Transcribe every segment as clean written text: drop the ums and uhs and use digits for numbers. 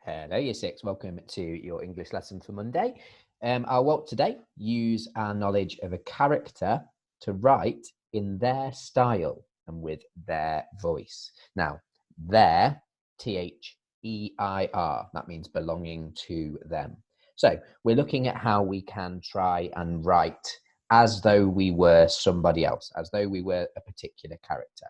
Hello, Year 6. Welcome to your English lesson for Monday. Our Walt today use our knowledge of a character to write in their style and with their voice. Now, their, T-H-E-I-R, that means belonging to them. So we're looking at how we can try and write as though we were somebody else, as though we were a particular character.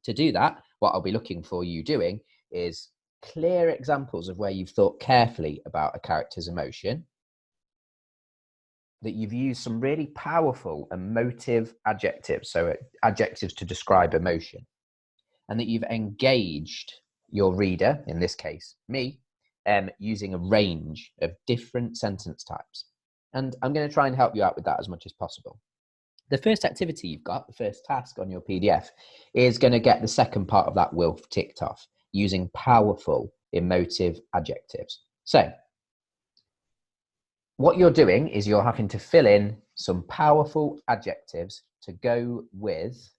To do that, what I'll be looking for you doing is clear examples of where you've thought carefully about a character's emotion, that you've used some really powerful emotive adjectives, so adjectives to describe emotion, and that you've engaged your reader, in this case, me, using a range of different sentence types. And I'm going to try and help you out with that as much as possible. The first activity you've got, the first task on your PDF, is going to get the second part of that Wilf ticked off using powerful emotive adjectives. So what you're doing is you're having to fill in some powerful adjectives to go with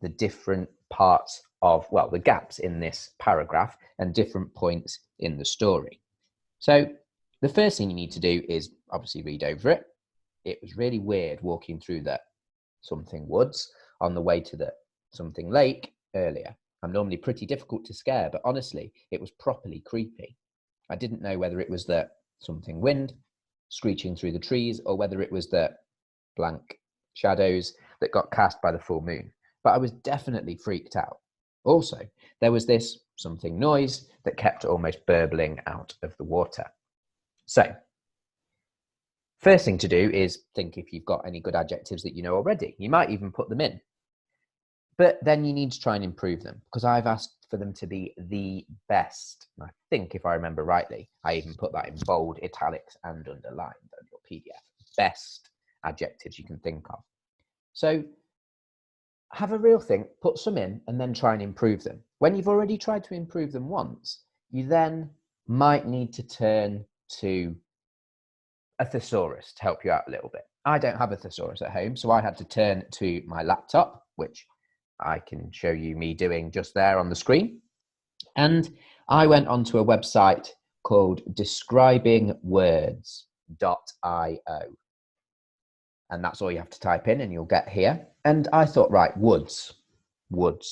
the different parts of, well, the gaps in this paragraph and different points in the story. So the first thing you need to do is obviously read over it. It was really weird walking through the something woods on the way to the something lake earlier. I'm normally pretty difficult to scare, but honestly, it was properly creepy. I didn't know whether it was the something wind screeching through the trees or whether it was the blank shadows that got cast by the full moon, but I was definitely freaked out. Also, there was this something noise that kept almost burbling out of the water. So, first thing to do is think if you've got any good adjectives that you know already. You might even put them in. But then you need to try and improve them because I've asked for them to be the best. And I think if I remember rightly, I even put that in bold, italics and underlined on your PDF. Best adjectives you can think of. So have a real think, put some in and then try and improve them. When you've already tried to improve them once, you then might need to turn to a thesaurus to help you out a little bit. I don't have a thesaurus at home, so I had to turn to my laptop, which I can show you me doing just there on the screen. And I went onto a website called describingwords.io. And that's all you have to type in and you'll get here. And I thought, right, woods. What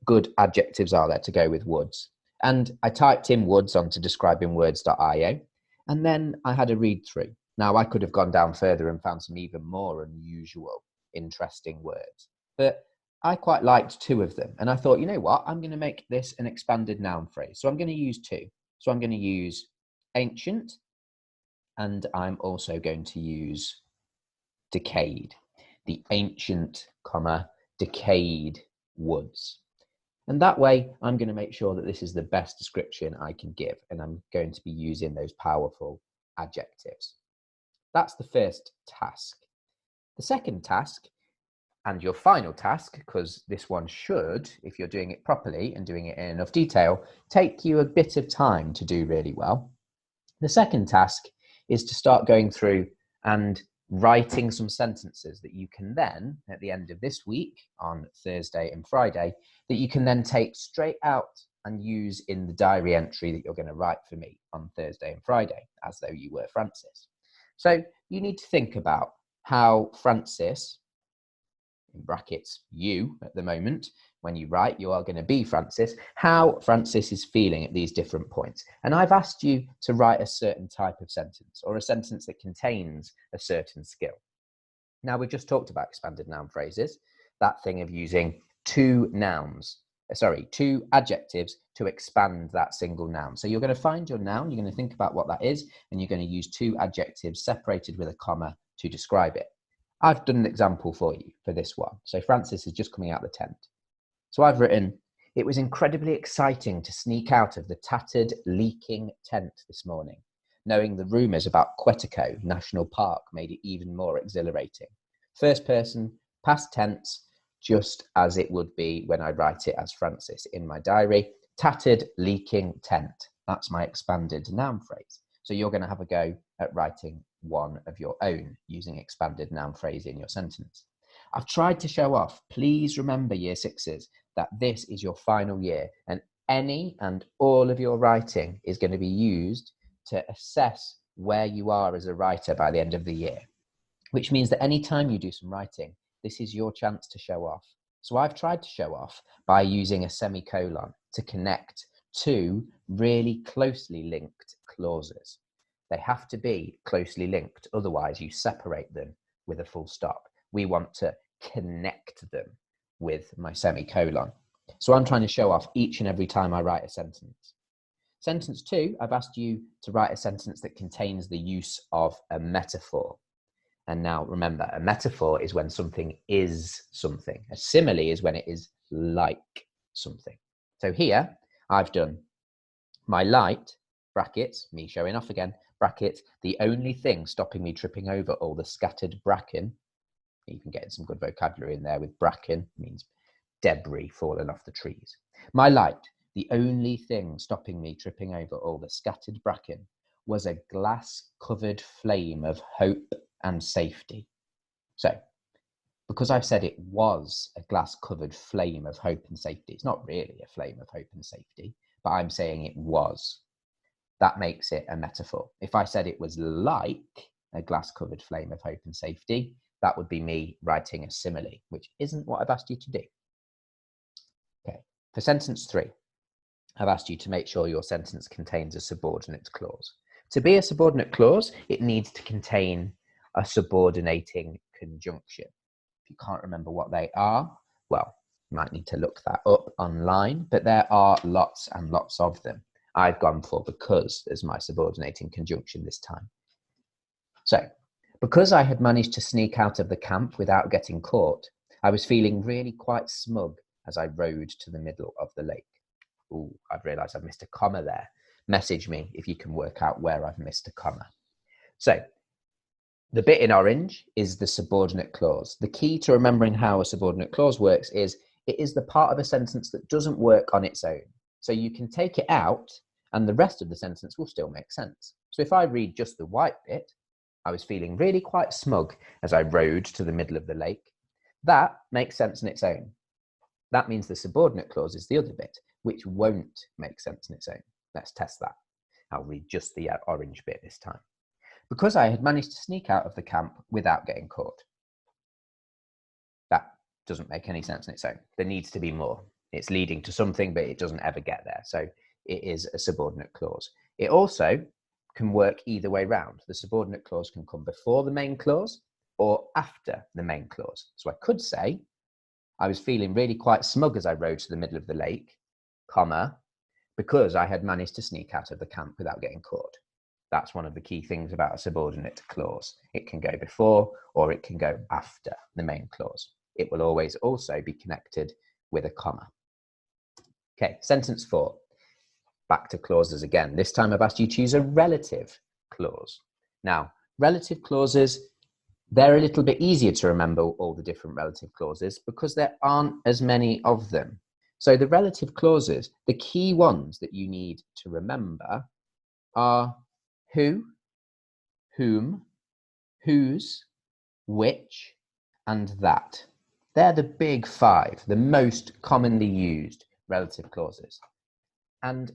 good adjectives are there to go with woods? And I typed in woods onto describingwords.io. And then I had a read through. Now, I could have gone down further and found some even more unusual, interesting words. But I quite liked two of them. And I thought, you know what? I'm going to make this an expanded noun phrase. So I'm going to use two. So I'm going to use ancient. And I'm also going to use decayed. The ancient, decayed woods. And that way, I'm going to make sure that this is the best description I can give. And I'm going to be using those powerful adjectives. That's the first task. The second task, and your final task, because this one should, if you're doing it properly and doing it in enough detail, take you a bit of time to do really well. The second task is to start going through and writing some sentences that you can then, at the end of this week, on Thursday and Friday, that you can then take straight out and use in the diary entry that you're going to write for me on Thursday and Friday, as though you were Francis. So you need to think about how Francis, in brackets, you at the moment, when you write, you are going to be Francis, how Francis is feeling at these different points. And I've asked you to write a certain type of sentence or a sentence that contains a certain skill. Now, we've just talked about expanded noun phrases, that thing of using two adjectives to expand that single noun. So you're going to find your noun, you're going to think about what that is, and you're going to use two adjectives separated with a comma to describe it. I've done an example for you for this one. So Francis is just coming out of the tent. So I've written, it was incredibly exciting to sneak out of the tattered, leaking tent this morning. Knowing the rumours about Quetico National Park made it even more exhilarating. First person, past tense, just as it would be when I write it as Francis in my diary. Tattered, leaking tent. That's my expanded noun phrase. So you're going to have a go at writing one of your own using expanded noun phrase in your sentence. I've tried to show off. Please remember, Year 6s, that this is your final year and Any and all of your writing is going to be used to assess where you are as a writer by the end of the year, which means that any time you do some writing, this is your chance to show off. So I've tried to show off by using a semicolon to connect two really closely linked clauses. They have to be closely linked, otherwise you separate them with a full stop. We want to connect them with my semicolon. So I'm trying to show off each and every time I write a sentence. Sentence 2, I've asked you to write a sentence that contains the use of a metaphor. And now remember, a metaphor is when something is something. A simile is when it is like something. So here I've done my light, brackets, me showing off again, brackets, the only thing stopping me tripping over all the scattered bracken. You can get some good vocabulary in there with bracken, means debris falling off the trees. My light, the only thing stopping me tripping over all the scattered bracken, was a glass-covered flame of hope and safety. So, because I've said it was a glass-covered flame of hope and safety, it's not really a flame of hope and safety, but I'm saying it was. That makes it a metaphor. If I said it was like a glass-covered flame of hope and safety, that would be me writing a simile, which isn't what I've asked you to do. Okay, for sentence 3, I've asked you to make sure your sentence contains a subordinate clause. To be a subordinate clause, it needs to contain a subordinating conjunction. If you can't remember what they are, well, you might need to look that up online, but there are lots and lots of them. I've gone for because as my subordinating conjunction this time. So, because I had managed to sneak out of the camp without getting caught, I was feeling really quite smug as I rowed to the middle of the lake. Ooh, I've realised I've missed a comma there. Message me if you can work out where I've missed a comma. So, the bit in orange is the subordinate clause. The key to remembering how a subordinate clause works is it is the part of a sentence that doesn't work on its own. So you can take it out and the rest of the sentence will still make sense. So if I read just the white bit, I was feeling really quite smug as I rowed to the middle of the lake. That makes sense on its own. That means the subordinate clause is the other bit, which won't make sense on its own. Let's test that. I'll read just the orange bit this time. Because I had managed to sneak out of the camp without getting caught. That doesn't make any sense on its own. There needs to be more. It's leading to something, but it doesn't ever get there. So it is a subordinate clause. It also can work either way round. The subordinate clause can come before the main clause or after the main clause. So I could say, I was feeling really quite smug as I rowed to the middle of the lake, comma, because I had managed to sneak out of the camp without getting caught. That's one of the key things about a subordinate clause. It can go before or it can go after the main clause. It will always also be connected with a comma. Okay, sentence 4. Back to clauses again. This time I've asked you to choose a relative clause. Now, relative clauses, they're a little bit easier to remember all the different relative clauses because there aren't as many of them. So the relative clauses, the key ones that you need to remember are who, whom, whose, which, and that. They're the big 5, the most commonly used relative clauses. And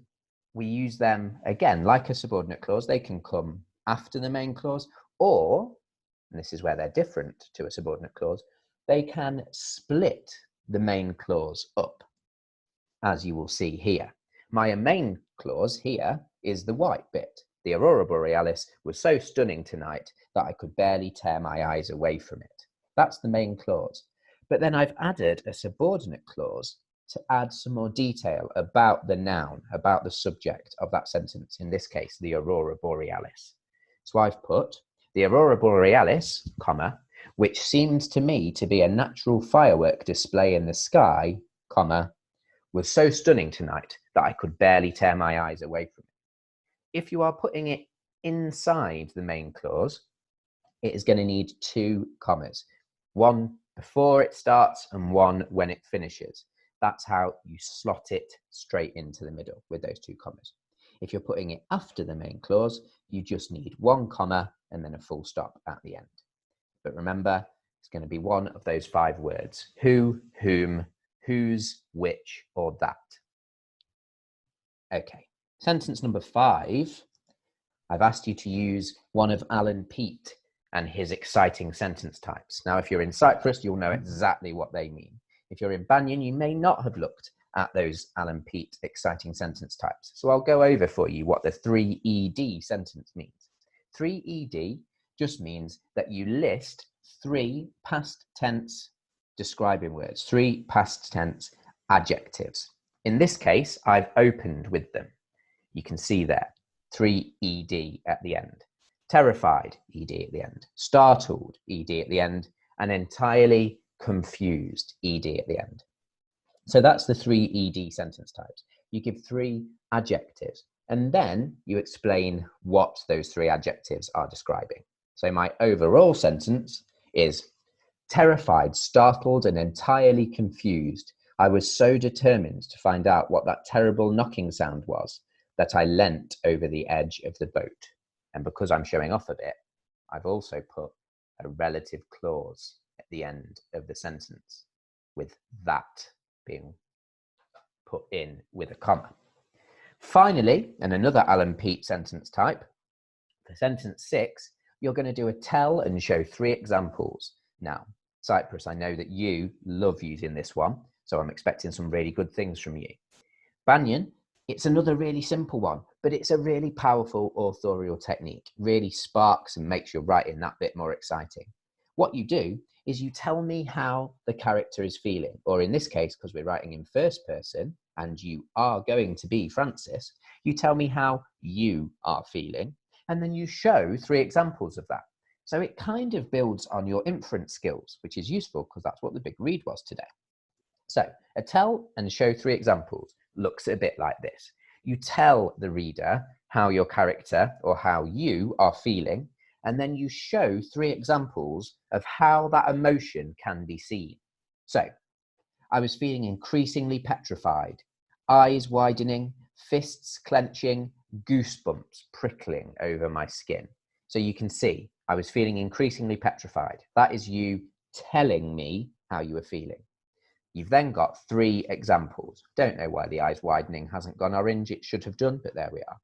we use them, again, like a subordinate clause. They can come after the main clause, or, and this is where they're different to a subordinate clause, they can split the main clause up, as you will see here. My main clause here is the white bit. The aurora borealis was so stunning tonight that I could barely tear my eyes away from it. That's the main clause. But then I've added a subordinate clause to add some more detail about the noun, about the subject of that sentence, in this case, the aurora borealis. So I've put the aurora borealis, comma, which seems to me to be a natural firework display in the sky, comma, was so stunning tonight that I could barely tear my eyes away from it. If you are putting it inside the main clause, it is going to need 2 commas, one before it starts and one when it finishes. That's how you slot it straight into the middle with those 2 commas. If you're putting it after the main clause, you just need 1 comma and then a full stop at the end. But remember, it's going to be one of those 5 words: who, whom, whose, which, or that. Okay, sentence number 5. I've asked you to use one of Alan Peat and his exciting sentence types. Now, if you're in Cyprus, you'll know exactly what they mean. If you're in Banyan, you may not have looked at those Alan Peat exciting sentence types. So I'll go over for you what the 3ED sentence means. 3ED just means that you list 3 past tense describing words, 3 past tense adjectives. In this case, I've opened with them. You can see there, 3ED at the end. Terrified, ED at the end. Startled, ED at the end. And entirely confused, ED at the end. So that's the 3ED sentence types. You give 3 adjectives, and then you explain what those 3 adjectives are describing. So my overall sentence is terrified, startled, and entirely confused. I was so determined to find out what that terrible knocking sound was that I leant over the edge of the boat. And because I'm showing off a bit, I've also put a relative clause at the end of the sentence, with that being put in with a comma. Finally, and another Alan Peat sentence type, for sentence 6, you're going to do a tell and show 3 examples. Now, Cyprus, I know that you love using this one, so I'm expecting some really good things from you. Banyan, it's another really simple one, but it's a really powerful authorial technique, really sparks and makes your writing that bit more exciting. What you do is you tell me how the character is feeling, or in this case, because we're writing in first person and you are going to be Francis, you tell me how you are feeling, and then you show 3 examples of that. So it kind of builds on your inference skills, which is useful because that's what the big read was today. So a tell and show 3 examples looks a bit like this. You tell the reader how your character or how you are feeling, and then you show 3 examples of how that emotion can be seen. So I was feeling increasingly petrified, eyes widening, fists clenching, goosebumps prickling over my skin. So you can see I was feeling increasingly petrified. That is you telling me how you were feeling. You've then got 3 examples. Don't know why the eyes widening hasn't gone orange. It should have done, but there we are.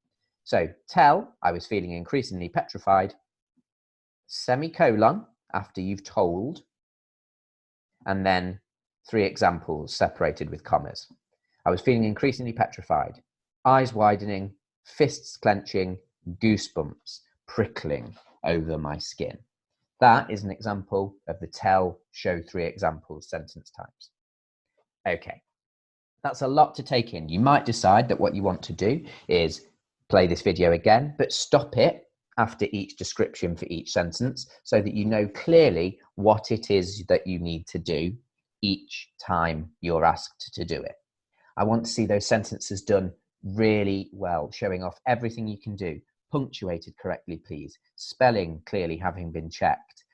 So tell, I was feeling increasingly petrified, semicolon, after you've told, and then 3 examples separated with commas. I was feeling increasingly petrified, eyes widening, fists clenching, goosebumps prickling over my skin. That is an example of the tell, show 3 examples sentence types. Okay, that's a lot to take in. You might decide that what you want to do is play this video again, but stop it after each description for each sentence so that you know clearly what it is that you need to do each time you're asked to do it. I want to see those sentences done really well, showing off everything you can do, punctuated correctly, please, spelling clearly having been checked,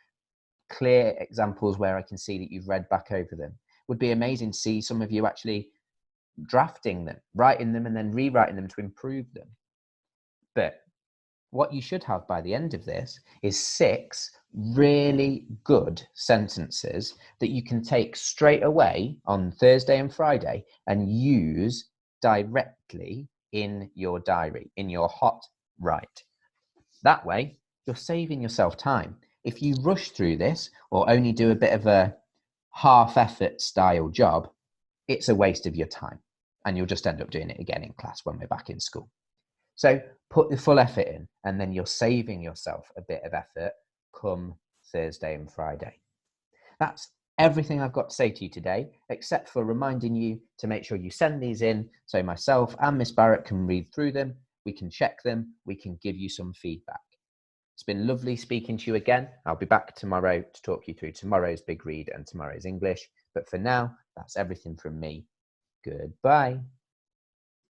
clear examples where I can see that you've read back over them. Would be amazing to see some of you actually drafting them, writing them, and then rewriting them to improve them. But what you should have by the end of this is 6 really good sentences that you can take straight away on Thursday and Friday and use directly in your diary, in your hot write. That way, you're saving yourself time. If you rush through this or only do a bit of a half effort style job, it's a waste of your time and you'll just end up doing it again in class when we're back in school. So put the full effort in, and then you're saving yourself a bit of effort come Thursday and Friday. That's everything I've got to say to you today, except for reminding you to make sure you send these in so myself and Miss Barrett can read through them, we can check them, we can give you some feedback. It's been lovely speaking to you again. I'll be back tomorrow to talk you through tomorrow's big read and tomorrow's English. But for now, that's everything from me. Goodbye.